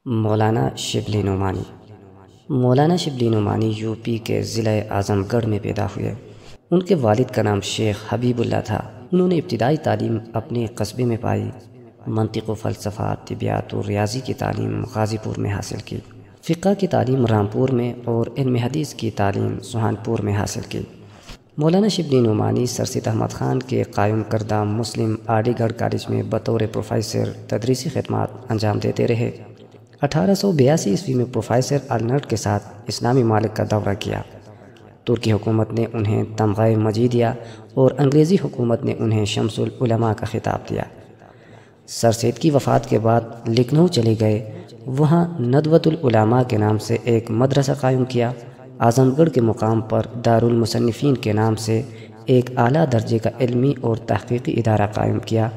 مولانا شبلی نعمانی مولانا Shibli Nomani UP کے ضلع اعظم گڑھ میں پیدا ہوئے۔ ان کے والد کا نام شیخ حبیب اللہ تھا۔ انہوں نے ابتدائی تعلیم اپنے قصبے میں پائی۔ منطق و فلسفہ، طبیعت و ریاضی کی تعلیم غازی پور میں حاصل کی۔ فقہ کی تعلیم رامپور میں اور علم حدیث کی تعلیم سہانپور میں حاصل کی۔ مولانا شبلی نعمانی سر سید احمد خان کے قائم کردہ مسلم علی گڑھ کالج میں بطور پروفیسر تدریسی خدمات انجام دیتے رہے۔ 1882 میں پروفیسر آلنرٹ کے ساتھ اسلامی ممالک کا دورہ کیا۔ ترکی حکومت نے انہیں تمغہ مجیدیہ اور انگریزی حکومت نے انہیں شمس العلماء کا خطاب دیا۔ سر سید کی وفات کے بعد لکھنؤ چلے گئے۔ وہاں ندوۃ العلماء کے نام سے ایک مدرسہ قائم کیا۔ اعظم گڑھ کے مقام پر دارالمصنفین کے نام سے ایک اعلیٰ درجے کا علمی اور تحقیقی ادارہ قائم کیا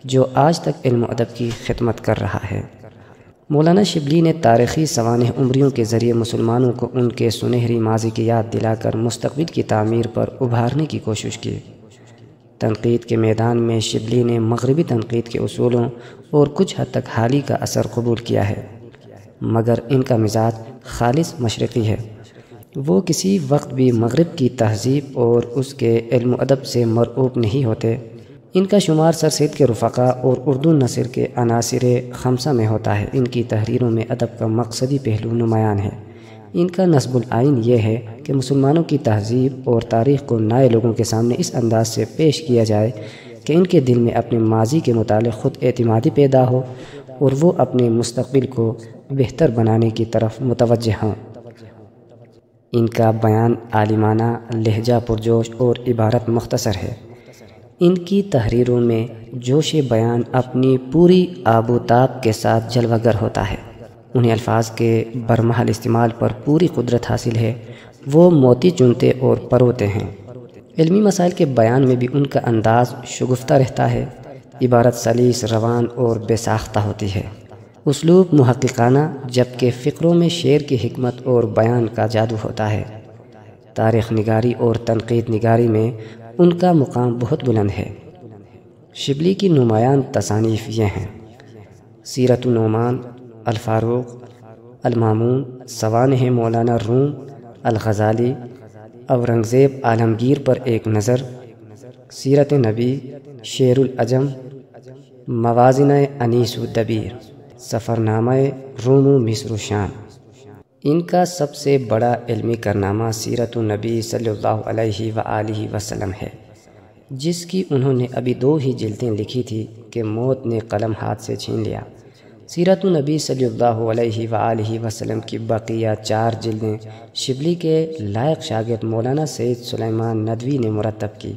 جو آج تک علم و ادب کی خدمت کر رہا ہے۔ مولانا شبلی نے تاریخی سوانح عمریوں کے ذریعے مسلمانوں کو ان کے سنہری ماضی کی یاد دلا کر مستقبل کی تعمیر پر ابھارنے کی کوشش کی۔ تنقید کے میدان میں شبلی نے مغربی تنقید کے اصولوں اور کچھ حد تک حالی کا اثر قبول کیا ہے، مگر ان کا مزاج خالص مشرقی ہے۔ وہ کسی وقت بھی مغرب کی تہذیب اور اس کے علم و ادب سے مرعوب نہیں ہوتے۔ ان کا شمار سر سید کے رفقا اور اردو نثر کے عناصر خمسہ میں ہوتا ہے۔ ان کی تحریروں میں ادب کا مقصدی پہلو نمایاں ہے۔ ان کا نصب العین یہ ہے کہ مسلمانوں کی تہذیب اور تاریخ کو نئے لوگوں کے سامنے اس انداز سے پیش کیا جائے کہ ان کے دل میں اپنے ماضی کے متعلق خود اعتمادی پیدا ہو اور وہ اپنے مستقبل کو بہتر بنانے کی طرف متوجہ ہوں۔ ان کا بیان عالمانہ، لہجہ پرجوش اور عبارت مختصر ہے۔ ان کی تحریروں میں جوش بیان اپنی پوری آب و تاب کے ساتھ جلوہ گر ہوتا ہے۔ انہیں الفاظ کے برمحل استعمال پر پوری قدرت حاصل ہے۔ وہ موتی چنتے اور پروتے ہیں۔ علمی مسائل کے بیان میں بھی ان کا انداز شگفتہ رہتا ہے۔ عبارت سلیس، روان اور بے ساختہ ہوتی ہے۔ اسلوب محققانہ، جبکہ فقروں میں شعر کی حکمت اور بیان کا جادو ہوتا ہے۔ تاریخ نگاری اور تنقید نگاری میں ان کا مقام بہت بلند ہے۔ شبلی کی نمایاں تصانیف یہ ہیں: سیرت النعمان، الفاروق، المامون، سوانح مولانا روم، الغزالی، اورنگزیب عالمگیر پر ایک نظر، سیرت نبی، شعر العجم، موازن انیس و دبیر، سفرنامہ روم و مصر و شام۔ ان کا سب سے بڑا علمی کارنامہ سیرت النبی صلی اللہ علیہ وآلہ وسلم ہے، جس کی انہوں نے ابھی 2 ہی جلدیں لکھی تھی کہ موت نے قلم ہاتھ سے چھین لیا۔ سیرت النبی صلی اللہ علیہ وآلہ وسلم کی بقیہ 4 جلدیں شبلی کے لائق شاگرد مولانا سید سلیمان ندوی نے مرتب کی۔